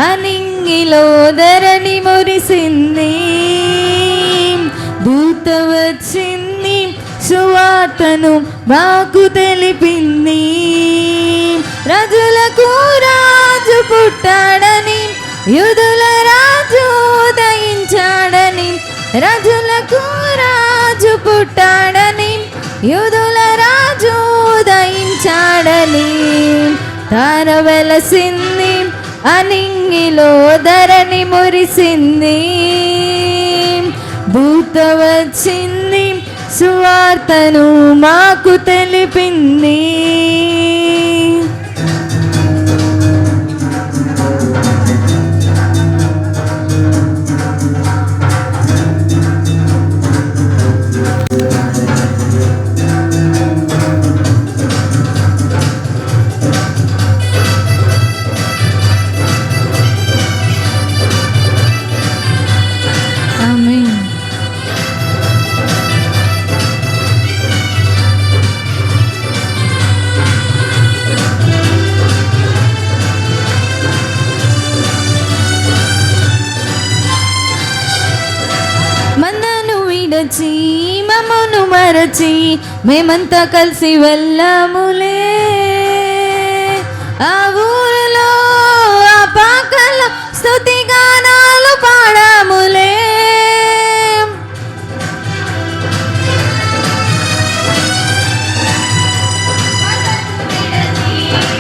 అనింగిలో ధరణి మురిసింది. దూత వచ్చింది, సువార్తను మాకు తెలిపింది. రాజులకు రాజు పుట్టాడని, యూదుల రాజు ఉదయించాడని. రాజులకు రాజు పుట్టాడని, యూదుల రాజు ఉదయించాడని. తార వెలసింది, అనింగిలో ధరణి మురిసింది. దూత వచ్చింది, సువార్తను మాకు తెలిపింది. మమ్మను మరచి మేమంతా కలిసి వెళ్ళాములే. ఆ ఊరిలో ఆ పాకల స్తుతి గానాలు పాడాములే.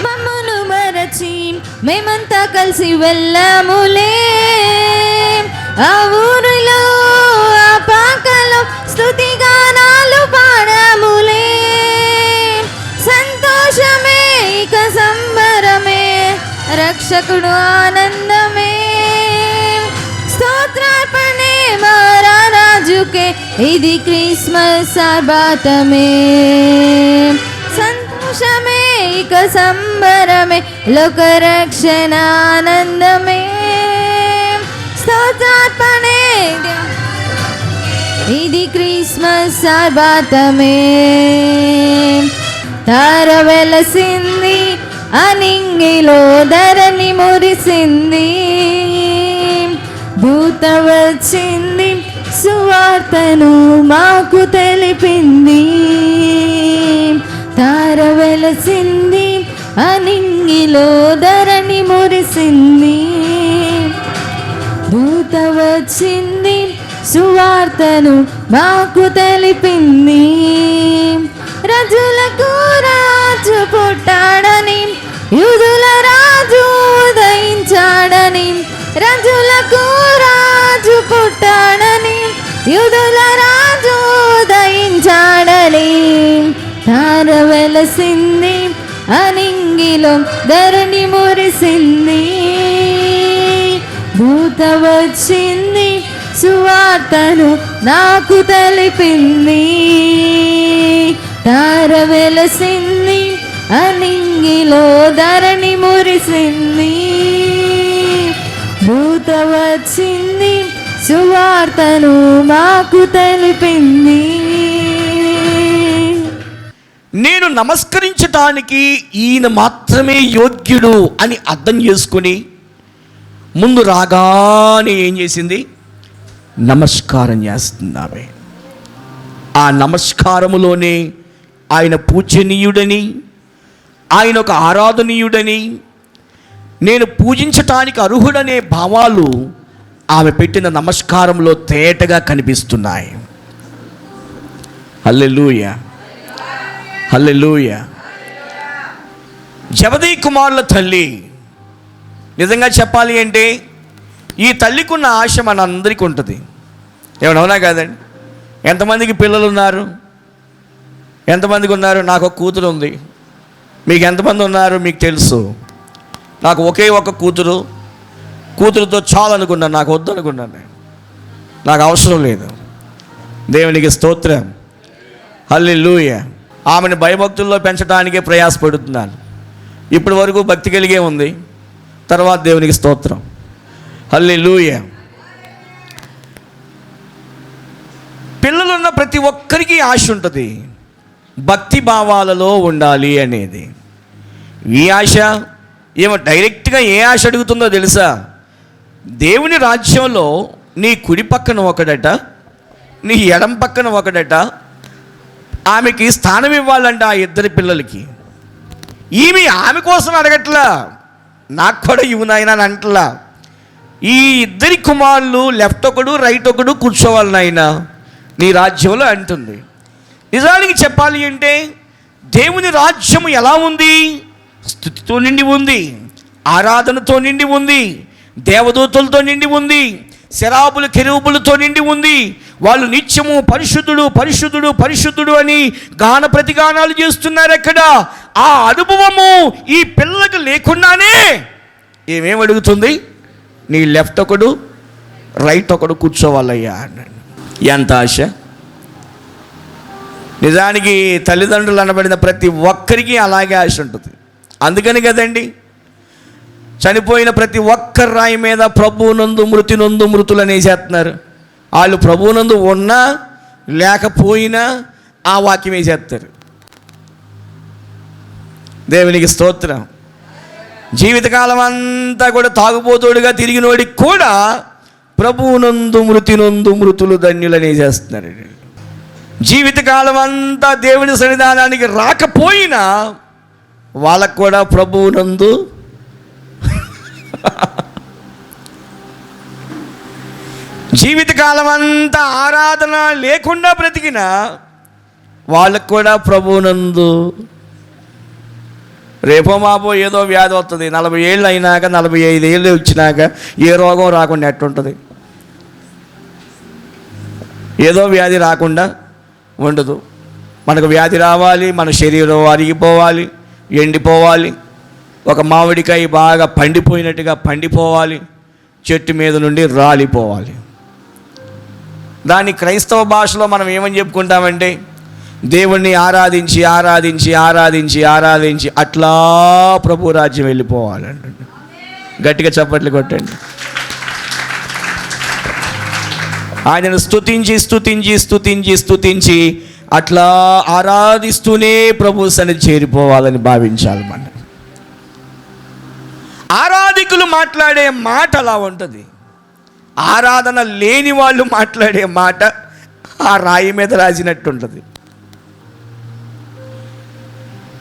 మమ్మను మరచి మేమంతా కలిసి వెళ్ళాములే. ఆ ఊరిలో ఆ పాకలో స్తుతి గానాలు పాడాములే. సంతోషమే ఇక సంబరమే, రక్షకుడు ఆనందమే. స్తోత్రార్పణే మా రాజుకే, ఇది క్రిస్మస్ ఆర్భాటమే. సంతోషమే ఇక సంబరమే, లోక రక్షణ ఆనందమే. స్తోత్రార్పణే ఇది క్రిస్మస్ ఆర్భాటమే. తార వెలసింది, అనింగిలో ధరణి మురిసింది. దూత వచ్చింది, సువార్తను మాకు తెలిపింది. తార వెలసింది, అనింగిలో ధరణి మురిసింది. దూత వచ్చింది, సువార్తను మాకు తెలిపింది. రాజులకు రాజు పుట్టాడని, యూదుల రాజు ఉదయించాడని. రాజులకు రాజు పుట్టాడని, యూదుల రాజు ఉదయించాడని. తార వెలసింది, అనింగిలో ధరణి మురిసింది. దూత వచ్చింది, సువార్తను నాకు తెలిపింది. తార వెలసింది, అనింగిలో ధరణి మురిసింది. దూత వచ్చింది, సువార్తను మాకు తెలిపింది. నేను నమస్కరించటానికి ఈయన మాత్రమే యోగ్యుడు అని అర్థం చేసుకుని ముందు రాగానే ఏం చేసింది? నమస్కారం చేస్తున్నామే. ఆ నమస్కారములోనే ఆయన పూజనీయుడని, ఆయన ఒక ఆరాధనీయుడని, నేను పూజించటానికి అర్హుడనే భావాలు ఆమె పెట్టిన నమస్కారంలో తేటగా కనిపిస్తున్నాయి. హల్లెలూయా, హల్లెలూయా. జబదయి కుమారుల తల్లి, నిజంగా చెప్పాలి అంటే ఈ తల్లికున్న ఆశ మన అందరికీ ఉంటుంది. ఏమన్నా కాదండి? ఎంతమందికి పిల్లలు ఉన్నారు? ఎంతమందికి ఉన్నారు? నాకు ఒక కూతురు ఉంది. మీకు ఎంతమంది ఉన్నారు మీకు తెలుసు. నాకు ఒకే ఒక కూతురుతో చాలు అనుకున్నాను. నాకు వద్దు అనుకున్నాను. నాకు అవసరం లేదు. దేవునికి స్తోత్రం, హల్లెలూయా. ఆమెను భయభక్తుల్లో పెంచడానికే ప్రయాసపడుతున్నాను. ఇప్పటి వరకు భక్తి కలిగే ఉంది. తర్వాత దేవునికి స్తోత్రం, హల్లెలూయా. పిల్లలున్న ప్రతి ఒక్కరికి ఆశ ఉంటుంది, భక్తి భావాలలో ఉండాలి అనేది. ఈ ఆశ ఏమో డైరెక్ట్గా ఏ ఆశ అడుగుతుందో తెలుసా? దేవుని రాజ్యంలో నీ కుడి పక్కన ఒకడట, నీ ఎడం పక్కన ఒకడట. ఆమెకి స్థానం ఇవ్వాలంట ఆ ఇద్దరి పిల్లలకి. ఆమె కోసం అడగట్లా, నాకు కూడా ఇవ్వు నాయనా అని అంటలా. ఈ ఇద్దరి కుమారులు లెఫ్ట్ ఒకడు రైట్ ఒకడు కూర్చోవాలి నాయనా నీ రాజ్యంలో అంటుంది. నిజానికి చెప్పాలి అంటే దేవుని రాజ్యం ఎలా ఉంది? స్తుతితో నిండి ఉంది, ఆరాధనతో నిండి ఉంది, దేవదూతలతో నిండి ఉంది, శరాబులు కెరూబులతో నిండి ఉంది. వాళ్ళు నిత్యము పరిశుద్ధుడు పరిశుద్ధుడు పరిశుద్ధుడు అని గాన ప్రతిగానాలు చేస్తున్నారు. ఎక్కడ ఆ అనుభవము ఈ పిల్లలకు లేకుండానే ఏమేమి అడుగుతుంది? నీ లెఫ్ట్ ఒకడు రైట్ ఒకడు కూర్చోవాలయ్యా అన్నాడు. ఎంత ఆశ! నిజానికి తల్లిదండ్రులు అనబడిన ప్రతి ఒక్కరికి అలాగే ఆశ ఉంటుంది. అందుకని కదండి చనిపోయిన ప్రతి ఒక్కరి రాయి మీద ప్రభువునందు మృతి నొందు మృతులు అనేసేస్తున్నారు. వాళ్ళు ప్రభువునందు ఉన్నా లేకపోయినా ఆ వాక్యం వేసేస్తారు. దేవునికి స్తోత్రం. జీవితకాలం అంతా కూడా తాగుబోతుడుగా తిరిగినోడికి కూడా ప్రభువునందు మృతి నొందు మృతులు ధన్యులనేసేస్తున్నారు. జీవితకాలం అంతా దేవుని సన్నిధానానికి రాకపోయినా వాళ్ళకు కూడా ప్రభువునందు జీవితకాలం అంతా ఆరాధన లేకుండా బ్రతికిన వాళ్ళకు కూడా ప్రభువునందు రేపో మాపో ఏదో వ్యాధి వస్తుంది. 40 ఏళ్ళు అయినాక 45 ఏళ్ళు వచ్చినాక ఏ రోగం రాకుండా ఎట్టుంటుంది? ఏదో వ్యాధి రాకుండా ఉండదు. మనకు వ్యాధి రావాలి, మన శరీరం అరిగిపోవాలి, ఎండిపోవాలి, ఒక మామిడికాయ బాగా పండిపోయినట్టుగా పండిపోవాలి, చెట్టు మీద నుండి రాలిపోవాలి. దాన్ని క్రైస్తవ భాషలో మనం ఏమని చెప్పుకుంటామంటే దేవుణ్ణి ఆరాధించి ఆరాధించి ఆరాధించి ఆరాధించి అట్లా ప్రభు రాజ్యం వెళ్ళిపోవాలండి. గట్టిగా చప్పట్లు కొట్టండి. ఆయనను స్తుతించి స్తుతించి స్తుతించి స్తుతించి అట్లా ఆరాధిస్తూనే ప్రభు సన్నిధి చేరిపోవాలని భావించాలి. మనం ఆరాధికులు మాట్లాడే మాట అలా ఉంటుంది. ఆరాధన లేని వాళ్ళు మాట్లాడే మాట ఆ రాయి మీద రాసినట్టు ఉంటుంది.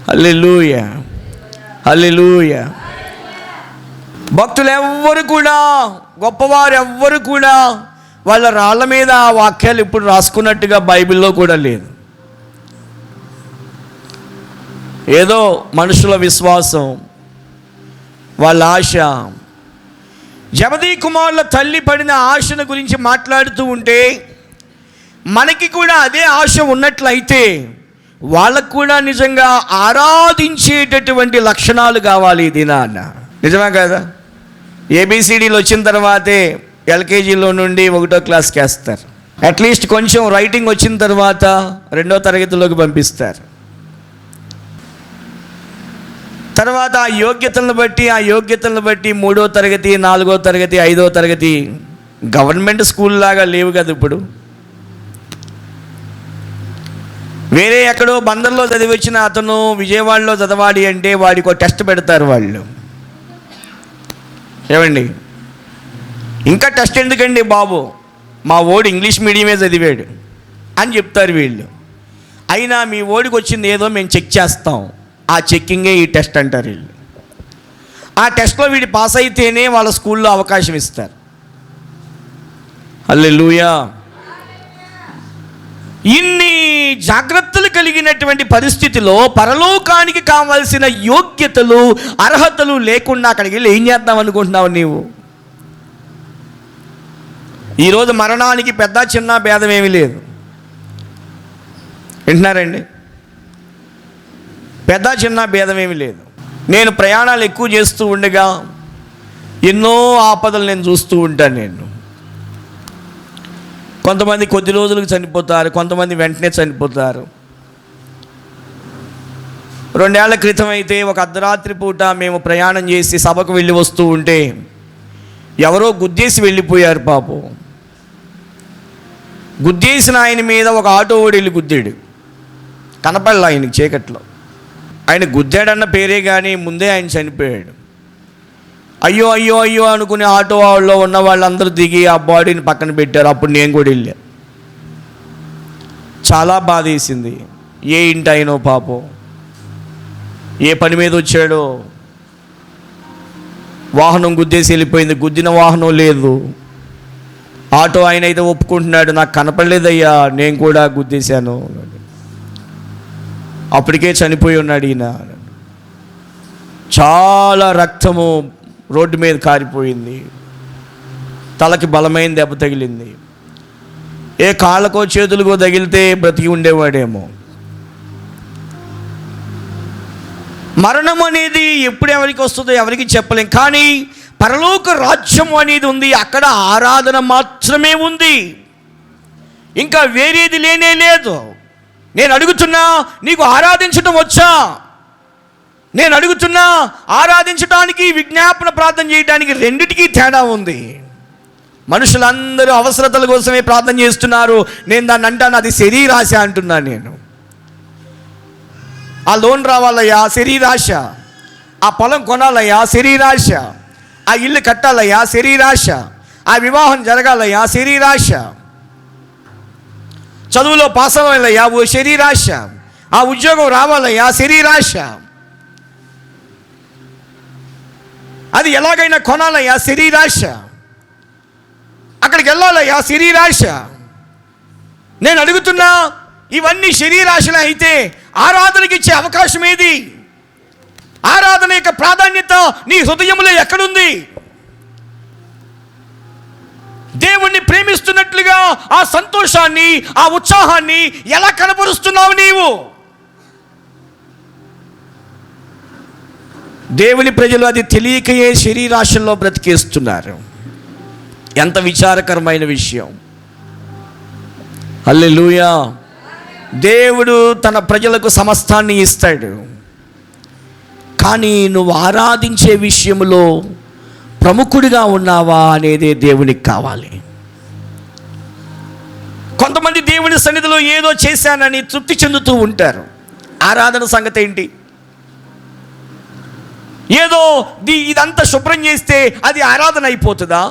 హల్లెలూయా, హల్లెలూయా. భక్తులు ఎవ్వరు కూడా, గొప్పవారు ఎవ్వరు కూడా వాళ్ళ రాళ్ళ మీద ఆ వాక్యాలు ఇప్పుడు రాసుకున్నట్టుగా బైబిల్లో కూడా లేదు. ఏదో మనుషుల విశ్వాసం, వాళ్ళ ఆశ. జబదీ కుమారుల తల్లి పడిన ఆశను గురించి మాట్లాడుతూ ఉంటే మనకి కూడా అదే ఆశ ఉన్నట్లయితే వాళ్ళకు కూడా నిజంగా ఆరాధించేటటువంటి లక్షణాలు కావాలి ఈ దినాన. నిజమే కదా? ఏబిసిడీలు వచ్చిన తర్వాతే ఎల్కేజీలో నుండి 1వ క్లాస్కి వేస్తారు. అట్లీస్ట్ కొంచెం రైటింగ్ వచ్చిన తర్వాత 2వ తరగతిలోకి పంపిస్తారు. తర్వాత ఆ యోగ్యతలను బట్టి 3వ తరగతి 4వ తరగతి 5వ తరగతి గవర్నమెంట్ స్కూల్ లాగా లేవు కదా ఇప్పుడు. వేరే ఎక్కడో బందర్లో చదివి వచ్చిన అతను విజయవాడలో చదవాలి అంటే వాడికి ఒక టెస్ట్ పెడతారు వాళ్ళు. ఏమండి, ఇంకా టెస్ట్ ఎందుకండి బాబు, మా ఓడు ఇంగ్లీష్ మీడియమే చదివాడు అని చెప్తారు వీళ్ళు. అయినా మీ ఓడికి వచ్చింది ఏదో మేము చెక్ చేస్తాం, ఆ చెక్కింగే ఈ టెస్ట్ అంటారు వీళ్ళు. ఆ టెస్ట్లో వీడు పాస్ అయితేనే వాళ్ళ స్కూల్లో అవకాశం ఇస్తారు. హల్లెలూయా. ఇన్ని జాగ్రత్తలు కలిగినటువంటి పరిస్థితిలో పరలోకానికి కావాల్సిన యోగ్యతలు అర్హతలు లేకుండా అక్కడికి వెళ్ళి ఏం చేద్దాం అనుకుంటున్నావు నీవు? ఈరోజు మరణానికి పెద్ద చిన్న భేదం ఏమీ లేదు. వింటున్నారండి? పెద్ద చిన్న భేదం ఏమీ లేదు. నేను ప్రయాణాలు ఎక్కువ చేస్తూ ఉండగా ఎన్నో ఆపదలు నేను చూస్తూ ఉంటాను. నేను కొంతమంది కొద్ది రోజులకు చనిపోతారు, కొంతమంది వెంటనే చనిపోతారు. 2 ఏళ్ల క్రితం అయితే ఒక అర్ధరాత్రి పూట మేము ప్రయాణం చేసి సభకు వెళ్ళి వస్తూ ఉంటే ఎవరో గుద్దేసి వెళ్ళిపోయారు పాపం. గుద్దేసిన ఆయన మీద ఒక ఆటో ఓడి వెళ్ళి గుద్దాడు. కనపడలే ఆయనకి చీకట్లో. ఆయన గుద్దాడన్న పేరే కానీ ముందే ఆయన చనిపోయాడు. అయ్యో అయ్యో అయ్యో అనుకుని ఆటో వాళ్ళలో ఉన్న వాళ్ళందరూ దిగి ఆ బాడీని పక్కన పెట్టారు. అప్పుడు నేను కూడా వెళ్ళా. చాలా బాధ వేసింది. ఏ ఇంటి అయినో పాపం, ఏ పని మీద వచ్చాడో, వాహనం గుద్దేసి వెళ్ళిపోయింది. గుద్దిన వాహనం లేదు. ఆటో ఆయన అయితే ఒప్పుకుంటున్నాడు, నాకు కనపడలేదయ్యా, నేను కూడా గుద్దేశాను. అప్పటికే చనిపోయి ఉన్నాడు ఈయన. చాలా రక్తము రోడ్డు మీద కారిపోయింది. తలకి బలమైన దెబ్బ తగిలింది. ఏ కాళ్ళకో చేతులకో తగిలితే బ్రతికి ఉండేవాడేమో. మరణం అనేది ఎప్పుడు ఎవరికి వస్తుందో ఎవరికి చెప్పలేం. కానీ పరలోక రాజ్యం అనేది ఉంది. అక్కడ ఆరాధన మాత్రమే ఉంది, ఇంకా వేరేది లేనే లేదు. నేను అడుగుతున్నా, నీకు ఆరాధించడం వచ్చా? నేను అడుగుతున్నా, ఆరాధించడానికి విజ్ఞాపన ప్రార్థన చేయడానికి రెండిటికీ తేడా ఉంది. మనుషులందరూ అవసరతల కోసమే ప్రార్థన చేస్తున్నారు. నేను దాన్ని అంటాను, అది శరీరాశ అంటున్నాను నేను. ఆ లోన్ రావాలయ్యా, శరీరాశ. ఆ పొలం కొనాలయ్యా, శరీరాశ. ఆ ఇల్లు కట్టాలయ్యా, శరీరాశ. ఆ వివాహం జరగాలయ్యా, శరీరాశ. చదువులో పాస్ అవ్వాలయ్యా, ఓ శరీరాశ. ఆ ఉద్యోగం రావాలయ్యా, శరీరాశ. అది ఎలాగైనా కొనాలయ్యా, శరీరాశ. అక్కడికి వెళ్ళాలయ్యా, శరీరాశ. నేను అడుగుతున్నా, ఇవన్నీ శరీరాశలే అయితే ఆరాధనకి ఇచ్చే అవకాశం ఏది? ఆరాధన యొక్క ప్రాధాన్యత నీ హృదయంలో ఎక్కడుంది? దేవుణ్ణి ప్రేమిస్తున్నట్లుగా ఆ సంతోషాన్ని, ఆ ఉత్సాహాన్ని ఎలా కనబరుస్తున్నావు నీవు? దేవుని ప్రజలు అది తెలియకయే శరీరాశల్లో బ్రతికేస్తున్నారు. ఎంత విచారకరమైన విషయం. హల్లెలూయా. దేవుడు తన ప్రజలకు సమస్తాన్ని ఇస్తాడు, కానీ నువ్వు ఆరాధించే విషయంలో ప్రముఖుడిగా ఉన్నావా అనేదే దేవునికి కావాలి. కొంతమంది దేవుని సన్నిధిలో ఏదో చేశానని తృప్తి చెందుతూ ఉంటారు. ఆరాధన సంగతి ఏంటి? ఏదో ఇదంతా శుభ్రం చేస్తే అది ఆరాధన అయిపోతుందా?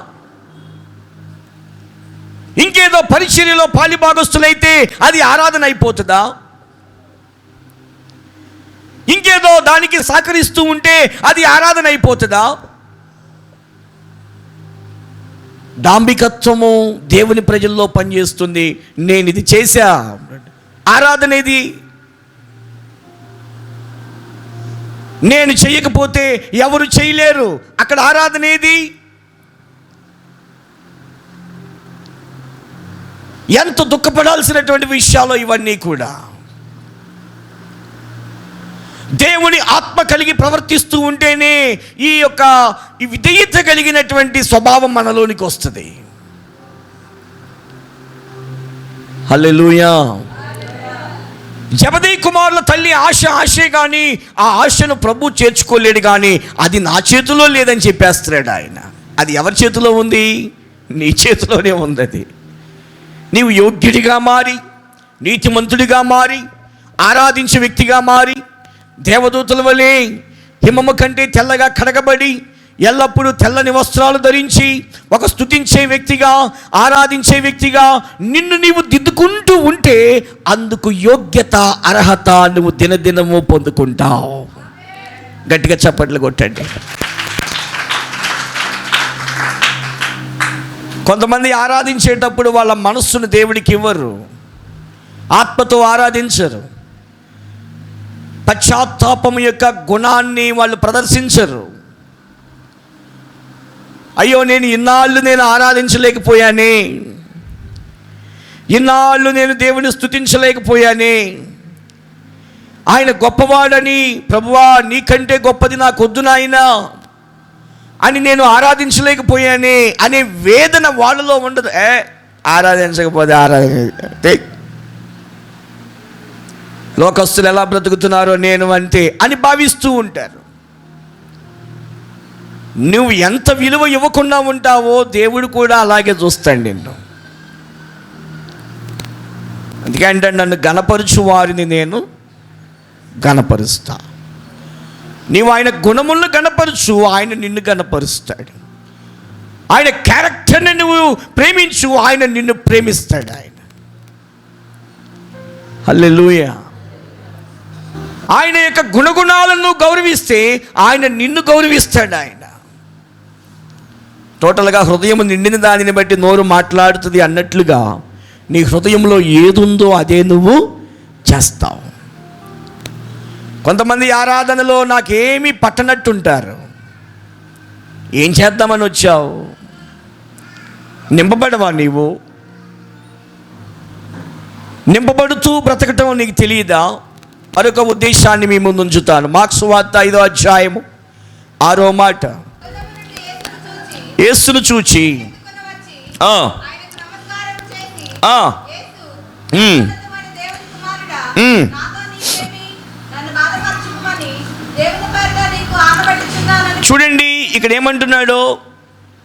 ఇంకేదో పరిచర్యలో పాలిభాగస్తులైతే అది ఆరాధన అయిపోతుందా? ఇంకేదో దానికి సహకరిస్తూ ఉంటే అది ఆరాధన అయిపోతుందా? డాంబికత్వము దేవుని ప్రజల్లో పనిచేస్తుంది. నేను ఇది చేశా, ఆరాధన ఇది. నేను చేయకపోతే ఎవరు చేయలేరు, అక్కడ ఆరాధన ఏది? ఎంత దుఃఖపడాల్సినటువంటి విషయాలు ఇవన్నీ కూడా. దేవుని ఆత్మ కలిగి ప్రవర్తిస్తూ ఉంటేనే ఈ విధేయత కలిగినటువంటి స్వభావం మనలోనికి వస్తుంది. హల్లెలూయా. జబదయి కుమారుల తల్లి ఆశే కానీ ఆ ఆశను ప్రభు చేర్చుకోలేడు. కానీ అది నా చేతిలో లేదని చెప్పేస్తున్నాడు ఆయన. అది ఎవరి చేతిలో ఉంది? నీ చేతిలోనే ఉంది. అది నీవు యోగ్యుడిగా మారి, నీతిమంతుడిగా మారి, ఆరాధించే వ్యక్తిగా మారి, దేవదూతల వలె హిమము కంటే తెల్లగా కడగబడి, ఎల్లప్పుడూ తెల్లని వస్త్రాలు ధరించి ఒక స్తుతించే వ్యక్తిగా, ఆరాధించే వ్యక్తిగా నిన్ను నీవు దిద్దుకుంటూ ఉంటే అందుకు యోగ్యత, అర్హత నువ్వు దినదినము పొందుకుంటావు. గట్టిగా చప్పట్లు కొట్టండి. కొంతమంది ఆరాధించేటప్పుడు వాళ్ళ మనస్సును దేవుడికి ఇవ్వరు, ఆత్మతో ఆరాధించరు, పశ్చాత్తాపము యొక్క గుణాన్ని వాళ్ళు ప్రదర్శించరు. అయ్యో, ఇన్నాళ్ళు నేను ఆరాధించలేకపోయానే, ఇన్నాళ్ళు నేను దేవుని స్తుతించలేకపోయానే, ఆయన గొప్పవాడని, ప్రభువా నీకంటే గొప్పది నాకొద్దు నాయనా అని నేను ఆరాధించలేకపోయానే అనే వేదన వాళ్ళలో ఉండదు. ఆరాధించకపోతే లోకస్తులు ఎలా బ్రతుకుతున్నారో నేను అంతే అని భావిస్తూ ఉంటారు. నువ్వు ఎంత విలువ ఇవ్వకుండా ఉంటావో దేవుడు కూడా అలాగే చూస్తాడు నిన్ను. అందుకంటే నన్ను గణపరచు వారిని నేను గణపరుస్తా. నీవు ఆయన గుణములను గణపరచు, ఆయన నిన్ను గణపరుస్తాడు. ఆయన క్యారెక్టర్ని నువ్వు ప్రేమించు, ఆయన నిన్ను ప్రేమిస్తాడు. ఆయన హల్లెలూయా. ఆయన యొక్క గుణగుణాలను గౌరవిస్తే ఆయన నిన్ను గౌరవిస్తాడు. ఆయన టోటల్గా హృదయం నిండిన దానిని బట్టి నోరు మాట్లాడుతుంది అన్నట్లుగా నీ హృదయంలో ఏదుందో అదే నువ్వు చేస్తావు. కొంతమంది ఆరాధనలో నాకేమీ పట్టనట్టుంటారు. ఏం చేద్దామని వచ్చావు? నింపబడవా నీవు? నింపబడుతూ బ్రతకటం నీకు తెలియదా? మరొక ఉద్దేశాన్ని మీ ముందు ఉంచుతాను. మార్క్స్ వార్త 5వ అధ్యాయము 6వ మాట. యేసును చూచి చూడండి ఇక్కడ ఏమంటున్నాడు.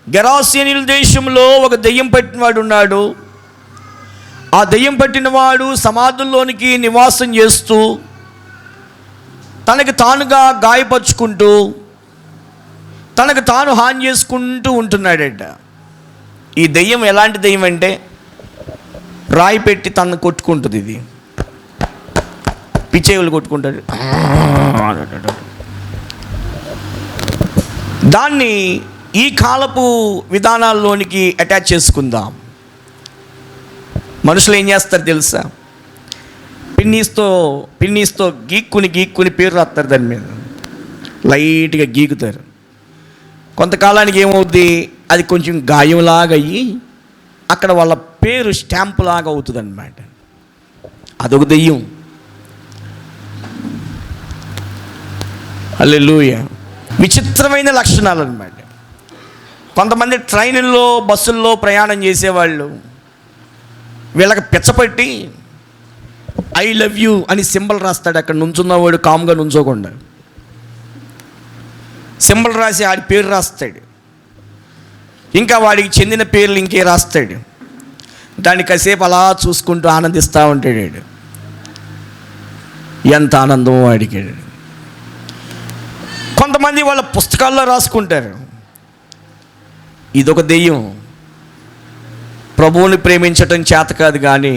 గెరాసేనీయుల దేశంలో ఒక దెయ్యం పట్టినవాడు ఉన్నాడు. ఆ దెయ్యం పట్టినవాడు సమాధుల్లోనికి నివాసం చేస్తూ తనకు తానుగా గాయపరుచుకుంటూ తనకు తాను హాని చేసుకుంటూ ఉంటున్నాడట. ఈ దెయ్యం ఎలాంటి దెయ్యం అంటే రాయి పెట్టి తనను కొట్టుకుంటుంది. ఇది పిచ్చేవులు కొట్టుకుంటాడు. దాన్ని ఈ కాలపు విధానాల్లోనికి అటాచ్ చేసుకుందాం. మనుషులు ఏం చేస్తారు తెలుసా? పిన్నీస్తో గీక్కుని పేరు రాస్తారు, దాని మీద లైట్గా గీకుతారు. కొంతకాలానికి ఏమవుద్ది, అది కొంచెం గాయంలాగా అయ్యి అక్కడ వాళ్ళ పేరు స్టాంపు లాగా అవుతుంది అన్నమాట. అదొక దెయ్యం. హల్లెలూయా. విచిత్రమైన లక్షణాలు అన్నమాట. కొంతమంది ట్రైన్లో బస్సుల్లో ప్రయాణం చేసేవాళ్ళు వీళ్ళకి పిచ్చపట్టి ఐ లవ్ యూ అని సింబల్ రాస్తాడు. అక్కడ నుంచున్నవాడు కామ్గా నుంచోకుండా సింబల్ రాసి ఆడి పేరు రాస్తాడు. ఇంకా వాడికి చెందిన పేర్లు ఇంకే రాస్తాడు. దాన్ని కాసేపు అలా చూసుకుంటూ ఆనందిస్తూ ఉంటాడు. ఎంత ఆనందం వాడికి. కొంతమంది వాళ్ళ పుస్తకాల్లో రాసుకుంటారు. ఇదొక దెయ్యం. ప్రభువుని ప్రేమించటం చేత కాదు కానీ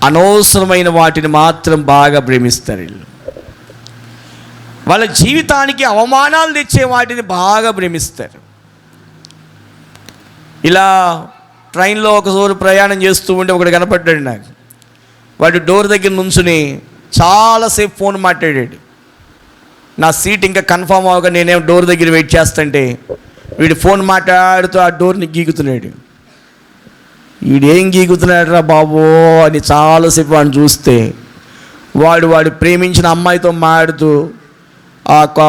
అనవసరమైన వాటిని మాత్రం బాగా ప్రేమిస్తారు వీళ్ళు. వాళ్ళ జీవితానికి అవమానాలు తెచ్చే వాటిని బాగా ప్రేమిస్తారు. ఇలా ట్రైన్లో ఒకసారి ప్రయాణం చేస్తూ ఉంటే ఒకడు కనపడ్డాడు నాకు. వాడు డోర్ దగ్గర నుంచుని చాలాసేపు ఫోన్ మాట్లాడాడు. నా సీట్ ఇంకా కన్ఫామ్ అవ్వగా నేనేం డోర్ దగ్గర వెయిట్ చేస్తుంటే వీడు ఫోన్ మాట్లాడుతూ ఆ డోర్ని గీకుతున్నాడు. వీడేం గీకుతున్నాడు రా బాబో అని చాలాసేపు వాడిని చూస్తే వాడు ప్రేమించిన అమ్మాయితో మాడుతూ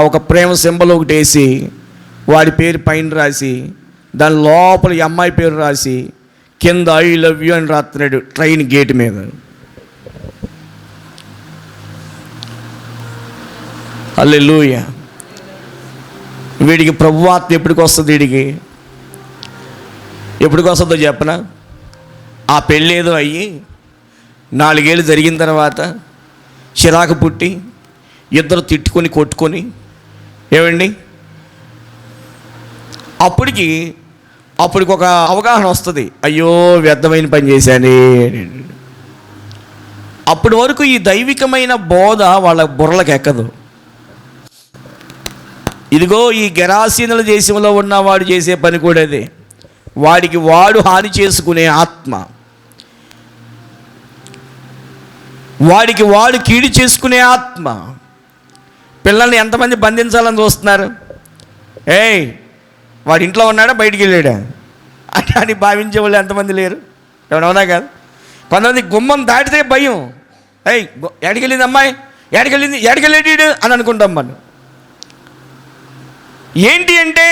ఒక ప్రేమ సింబల్ ఒకటి వేసి వాడి పేరు పైన రాసి దాని లోపల ఈ అమ్మాయి పేరు రాసి కింద ఐ లవ్ యూ అని రాస్తున్నాడు ట్రైన్ గేట్ మీద. హల్లెలూయా. వీడికి ప్రభువాత్మ ఎప్పటికి వస్తుంది? ఎప్పటికి వస్తుందో చెప్పనా? ఆ పెళ్ళేదో అయ్యి 4 ఏళ్ళు జరిగిన తర్వాత చిరాకు పుట్టి ఇద్దరు తిట్టుకొని కొట్టుకొని ఏమండి అప్పటికి ఒక అవగాహన వస్తుంది. అయ్యో వ్యర్థమైన పని చేశానే. అప్పటి వరకు ఈ దైవికమైన బోధ వాళ్ళ బుర్రలకు ఎక్కదు. ఇదిగో ఈ గెరాసీనుల దేశంలో ఉన్నవాడు చేసే పని కూడా అదే. వాడికి వాడు హాని చేసుకునే ఆత్మ, వాడికి వాడు కీడు చేసుకునే ఆత్మ. పిల్లల్ని ఎంతమంది బంధించాలని చూస్తున్నారు? ఏయ్ వాడి ఇంట్లో ఉన్నాడా బయటికి వెళ్ళాడా అని భావించే వాళ్ళు ఎంతమంది లేరు? ఎవడవునా కాదు. కొంతమంది గుమ్మం దాటితే భయం. ఏయ్ ఎక్కడికెళ్ళింది అమ్మాయి, ఎక్కడికెళ్ళాడు అని అనుకుంటాం మనం. ఏంటి అంటే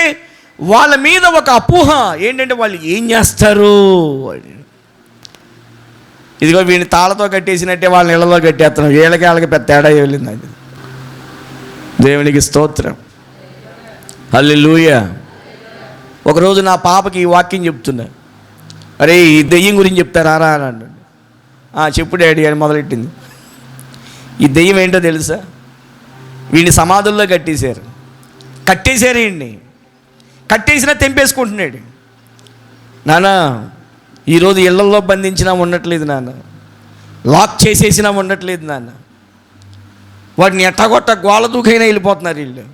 వాళ్ళ మీద ఒక అపోహ ఏంటంటే వాళ్ళు ఏం చేస్తారు. ఇదిగో వీడిని తాళతో కట్టేసినట్టే వాళ్ళని ఇళ్లలో కట్టేస్తున్నాం. వీళ్ళకి పెద్ద తేడా వెళ్ళింది. అది దేవునికి స్తోత్రం. హల్లెలూయా. ఒకరోజు నా పాపకి ఈ వాక్యం చెప్తున్నా. అరే ఈ దెయ్యం గురించి చెప్తారా అని అన్నాడు. చెప్పు డాడీ అని మొదలెట్టింది. ఈ దెయ్యం ఏంటో తెలుసా? వీడిని సమాధుల్లో కట్టేశారు వీడిని. కట్టేసినా తెంపేసుకుంటున్నాడు. నాన్న ఈరోజు ఇళ్లలో బంధించినా ఉండట్లేదు నాన్న, లాక్ చేసేసినా ఉండట్లేదు నాన్న, వాడిని ఎట్టగొట్ట గోళ దూకైనా వెళ్ళిపోతున్నారు వీళ్ళు.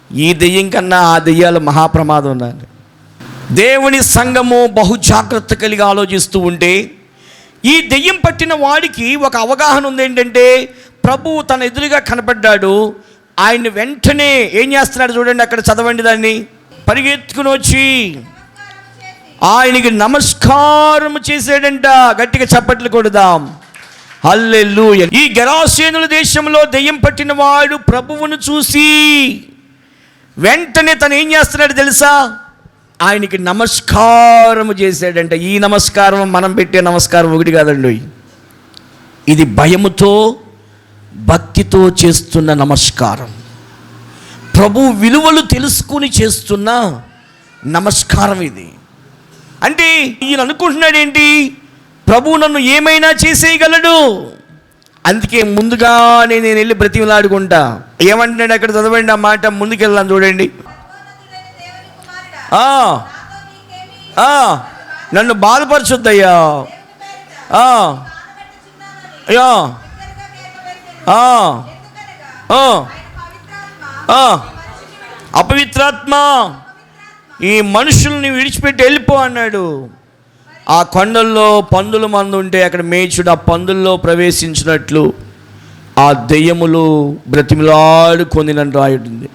ఈ దెయ్యం కన్నా ఆ దెయ్యాలు మహాప్రమాదం నాన్న. దేవుని సంఘము బహు జాగ్రత్త కలిగి ఆలోచిస్తూ ఉంటే ఈ దెయ్యం పట్టిన వాడికి ఒక అవగాహన ఉంది. ఏంటంటే ప్రభువు తన ఎదురుగా కనపడ్డాడు. ఆయన వెంటనే ఏం చేస్తున్నాడు చూడండి, అక్కడ చదవండి దాన్ని. పరిగెత్తుకుని వచ్చి ఆయనకి నమస్కారం చేశాడంట. గట్టిగా చప్పట్లు కొడదాం, హల్లెలూయా. ఈ గెరాసేనుల దేశంలో దెయ్యం పట్టిన వాడు ప్రభువును చూసి వెంటనే తను ఏం చేస్తున్నాడు తెలుసా, ఆయనకి నమస్కారం చేశాడంట. ఈ నమస్కారం మనం పెట్టే నమస్కారం ఒకటి కాదండి, ఇది భయముతో భక్తితో చేస్తున్న నమస్కారం, ప్రభు విలువలు తెలుసుకుని చేస్తున్న నమస్కారం ఇది. అంటే ఈయన అనుకుంటున్నాడు ఏంటి, ప్రభు నన్ను ఏమైనా చేసేయగలడు, అందుకే ముందుగానే నేను వెళ్ళి బ్రతిమలాడుకుంటా. ఏమంటున్నాడు అక్కడ చదవండి ఆ మాట, ముందుకెళ్ళాను చూడండి. నన్ను బాధపరచొద్దయ్యా, అయ్యా అపవిత్రాత్మ ఈ మనుషుల్ని విడిచిపెట్టి వెళ్ళిపో అన్నాడు. ఆ కొండల్లో పందుల మందు ఉంటే అక్కడ మేచుడు ఆ పందుల్లో ప్రవేశించినట్లు ఆ దెయ్యములు బ్రతిమలాడుకొనినని రాయుంది.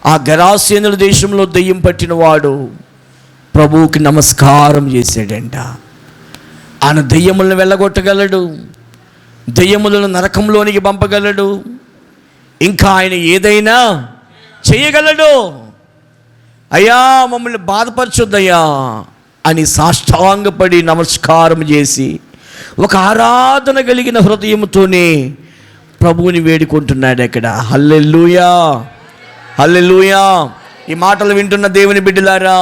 ఆ గెరాసేనుల దేశంలో దెయ్యం పట్టిన వాడు ప్రభువుకి నమస్కారం చేశాడంట. ఆయన దెయ్యములను వెళ్ళగొట్టగలడు, దెయ్యములను నరకంలోనికి పంపగలడు, ఇంకా ఆయన ఏదైనా చేయగలడు. అయ్యా మమ్మల్ని బాధపరచొద్దయ్యా అని సాష్టాంగపడి నమస్కారం చేసి ఒక ఆరాధన కలిగిన హృదయంతోనే ప్రభువుని వేడుకుంటున్నాడు అక్కడ. హల్లెలూయా, హల్లెలూయా. ఈ మాటలు వింటున్న దేవుని బిడ్డలారా,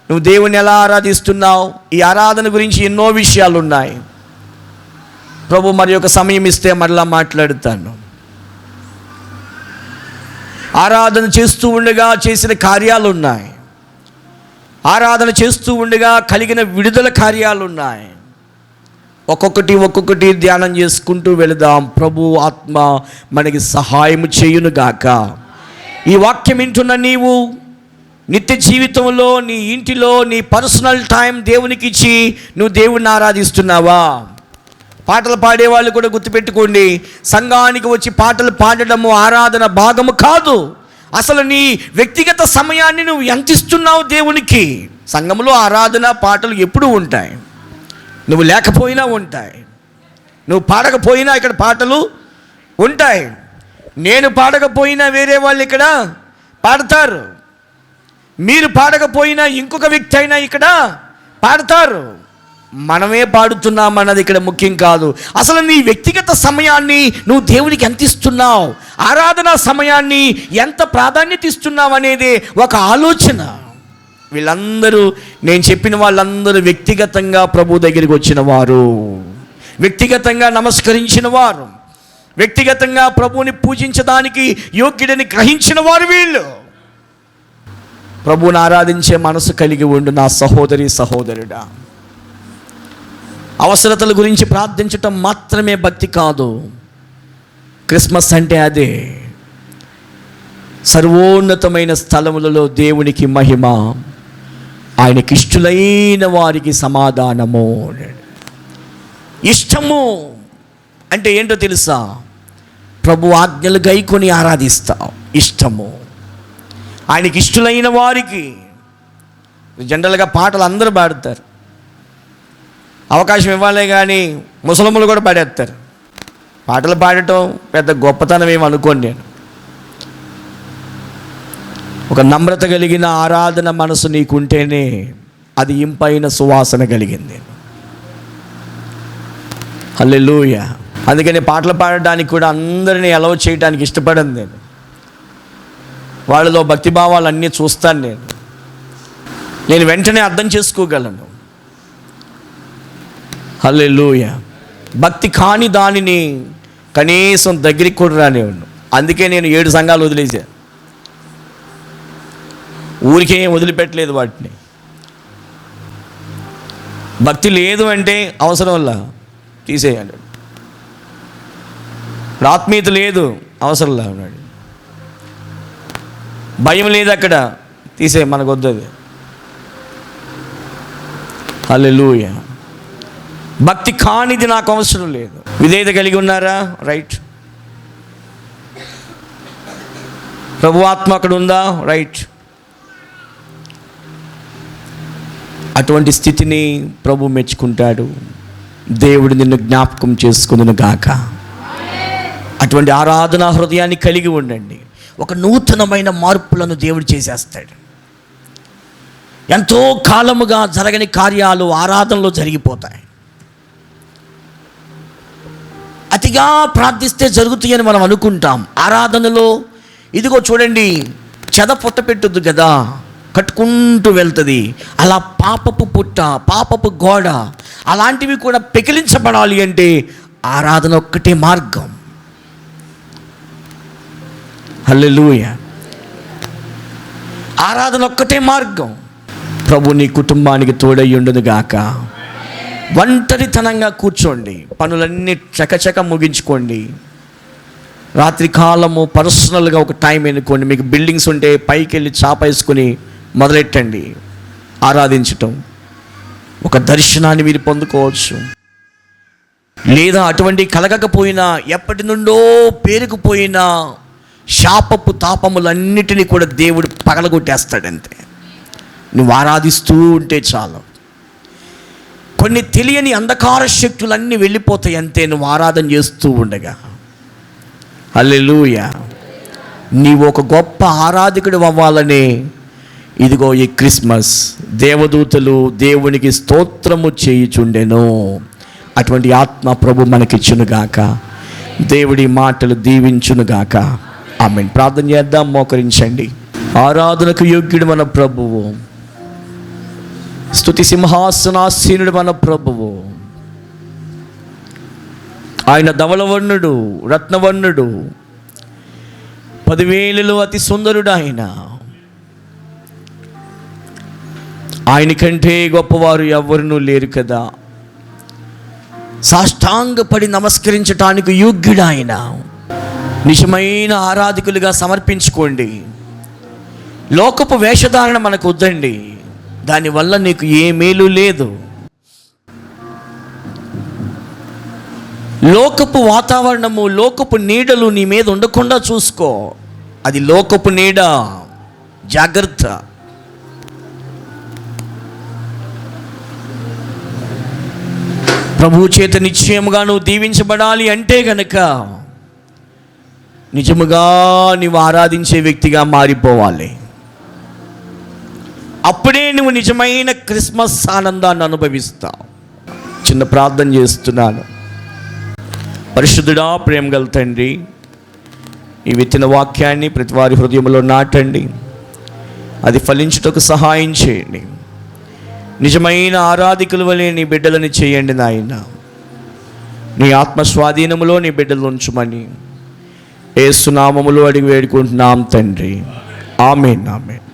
నువ్వు దేవుని ఎలా ఆరాధిస్తున్నావు? ఈ ఆరాధన గురించి ఎన్నో విషయాలు ఉన్నాయి. ప్రభు మరి ఒక సమయం ఇస్తే మరలా మాట్లాడుతాను. ఆరాధన చేస్తూ ఉండగా చేసిన కార్యాలు ఉన్నాయి, ఆరాధన చేస్తూ ఉండగా కలిగిన విడుదల కార్యాలు ఉన్నాయి. ఒక్కొక్కటి ధ్యానం చేసుకుంటూ వెళదాం. ప్రభు ఆత్మ మనకి సహాయం చేయునుగాక. ఈ వాక్యం వింటున్న నీవు నిత్య జీవితంలో నీ ఇంటిలో నీ పర్సనల్ టైం దేవునికి ఇచ్చి నువ్వు దేవుణ్ణి ఆరాధిస్తున్నావా? పాటలు పాడేవాళ్ళు కూడా గుర్తుపెట్టుకోండి, సంఘానికి వచ్చి పాటలు పాడడము ఆరాధన భాగము కాదు. అసలు నీ వ్యక్తిగత సమయాన్ని నువ్వు ఎంత ఇస్తున్నావు దేవునికి? సంఘంలో ఆరాధన పాటలు ఎప్పుడూ ఉంటాయి, నువ్వు లేకపోయినా ఉంటాయి, నువ్వు పాడకపోయినా ఇక్కడ పాటలు ఉంటాయి. నేను పాడకపోయినా వేరే వాళ్ళు ఇక్కడ పాడతారు, మీరు పాడకపోయినా ఇంకొక వ్యక్తి అయినా ఇక్కడ పాడతారు. మనమే పాడుతున్నామన్నది ఇక్కడ ముఖ్యం కాదు. అసలు నీ వ్యక్తిగత సమయాన్ని నువ్వు దేవునికి ఎంత ఇస్తున్నావు, ఆరాధనా సమయాన్ని ఎంత ప్రాధాన్యత ఇస్తున్నావు అనేది ఒక ఆలోచన. వీళ్ళందరూ నేను చెప్పిన వాళ్ళందరూ వ్యక్తిగతంగా ప్రభు దగ్గరికి వచ్చిన వారు, వ్యక్తిగతంగా నమస్కరించిన వారు, వ్యక్తిగతంగా ప్రభువుని పూజించడానికి యోగ్యుడని గ్రహించిన వారు వీళ్ళు. ప్రభువుని ఆరాధించే మనసు కలిగి ఉండు నా సహోదరి సహోదరుడా. అవసరతల గురించి ప్రార్థించటం మాత్రమే భక్తి కాదు. క్రిస్మస్ అంటే అదే, సర్వోన్నతమైన స్థలములలో దేవునికి మహిమ, ఆయనకి ఇష్టలైన వారికి సమాధానము. ఇష్టము అంటే ఏంటో తెలుసా? ప్రభు ఆజ్ఞలు గైకొని ఆరాధిస్తాం. ఇష్టము ఆయనకి ఇష్టలైన వారికి. జనరల్గా పాటలు అందరూ పాడతారు, అవకాశం ఇవ్వాలే కానీ ముసలమ్మలు కూడా పాడేస్తారు. పాటలు పాడటం పెద్ద గొప్పతనం ఏమి అనుకోండి నేను. ఒక నమ్రత కలిగిన ఆరాధన మనసు నీకుంటేనే అది ఇంపైన సువాసన కలిగింది. హల్లెలూయా. అందుకని పాటలు పాడడానికి కూడా అందరినీ అలౌ చేయడానికి ఇష్టపడను నేను. వాళ్ళలో భక్తిభావాలు అన్నీ చూస్తాను నేను వెంటనే అర్థం చేసుకోగలను. హల్లెలూయా. భక్తి కాని దానిని కనీసం దగ్గరికి కూడా రానివ్వను. అందుకే నేను 7 సంఘాలు వదిలేసా. ఊరికే వదిలిపెట్టలేదు వాటిని. భక్తి లేదు అంటే అవసరం వల్ల తీసేయండి. ఆత్మీయత లేదు అవసరంలా ఉన్నాడు. భయం లేదు అక్కడ, తీసే, మనకు వద్దు అది. హల్లెలూయా. భక్తి కానిది నాకు అవసరం లేదు. విధేయత కలిగి ఉన్నారా? రైట్. ప్రభు ఆత్మ అక్కడ ఉందా? రైట్. అటువంటి స్థితిని ప్రభు మెచ్చుకుంటాడు. దేవుడు నిన్ను జ్ఞాపకం చేసుకుందును గాక. అటువంటి ఆరాధన హృదయాన్ని కలిగి ఉండండి. ఒక నూతనమైన మార్పులను దేవుడు చేసేస్తాడు. ఎంతో కాలముగా జరగని కార్యాలు ఆరాధనలో జరిగిపోతాయి. అతిగా ప్రార్థిస్తే జరుగుతాయని మనం అనుకుంటాం. ఆరాధనలో ఇదిగో చూడండి, చెద పొట్ట పెట్టుద్దు కదా, కట్టుకుంటూ వెళ్తుంది. అలా పాపపు పుట్ట, పాపపు గోడ అలాంటివి కూడా పెకిలించబడాలి అంటే ఆరాధన ఒక్కటే మార్గం. హల్లెలూయా. ఆరాధన ఒక్కటే మార్గం. ప్రభు నీ కుటుంబానికి తోడయ్యుండును గాక. ఒంటరితనంగా కూర్చోండి, పనులన్నీ చకచక ముగించుకోండి. రాత్రి కాలము పర్సనల్గా ఒక టైం ఎన్నుకోండి. మీకు బిల్డింగ్స్ ఉంటే పైకి వెళ్ళి చాపేసుకుని మొదలెట్టండి ఆరాధించటం. ఒక దర్శనాన్ని మీరు పొందుకోవచ్చు. లేదా అటువంటి కలగకపోయినా ఎప్పటి నుండో పేరుకుపోయిన శాపపు తాపములన్నిటినీ కూడా దేవుడు పగలగొట్టేస్తాడంతే. నువ్వు ఆరాధిస్తూ ఉంటే చాలు. కొన్ని తెలియని అంధకార శక్తులన్నీ వెళ్ళిపోతాయి అంతే, నువ్వు ఆరాధన చేస్తూ ఉండగా. హల్లెలూయా. నీవు ఒక గొప్ప ఆరాధకుడు అవ్వాలని ఇదిగో ఈ క్రిస్మస్ దేవదూతలు దేవునికి స్తోత్రము చేయుచుండెను. అటువంటి ఆత్మ ప్రభు మనకిచ్చునుగాక. దేవుడి మాటలు దీవించునుగాక. ఆమేన్. ప్రార్థన చేద్దాం, మోకరించండి. ఆరాధనకు యోగ్యుడు మన ప్రభువు, స్తుతి సింహాసనాసీనుడు మన ప్రభువు. ఆయన ధవలవర్ణుడు, రత్నవర్ణుడు, 10,000లో అతి సుందరుడు ఆయన. ఆయన కంటే గొప్పవారు ఎవ్వరూ లేరు కదా. సాష్టాంగపడి నమస్కరించటానికి యోగ్యుడు ఆయన. నిజమైన ఆరాధకులుగా సమర్పించుకోండి. లోకపు వేషధారణ మనకు వద్దండి, దానివల్ల నీకు ఏ మేలు లేదు. లోకపు వాతావరణము, లోకపు నీడలు నీ మీద ఉండకుండా చూసుకో. అది లోకపు నీడ, జాగ్రత్త. ప్రభువు చేత నిశ్చయముగా నువ్వు దీవించబడాలి అంటే గనక నిజముగా నువ్వు ఆరాధించే వ్యక్తిగా మారిపోవాలి. అప్పుడే నువ్వు నిజమైన క్రిస్మస్ ఆనందాన్ని అనుభవిస్తావు. చిన్న ప్రార్థన చేస్తున్నాను. పరిశుద్ధుడా, ప్రేమ గల తండ్రి, ఈ విత్తిన వాక్యాన్ని ప్రతి వారి హృదయంలో నాటండి. అది ఫలించుటకు సహాయం చేయండి. నిజమైన ఆరాధికుల వలె నీ బిడ్డలను చేయండి నాయన. నీ ఆత్మ స్వాధీనములో నీ బిడ్డలు ఉంచుమని యేసు నామములో అడిగి వేడుకుంటున్నాం తండ్రి. ఆమేన్. ఆమేన్.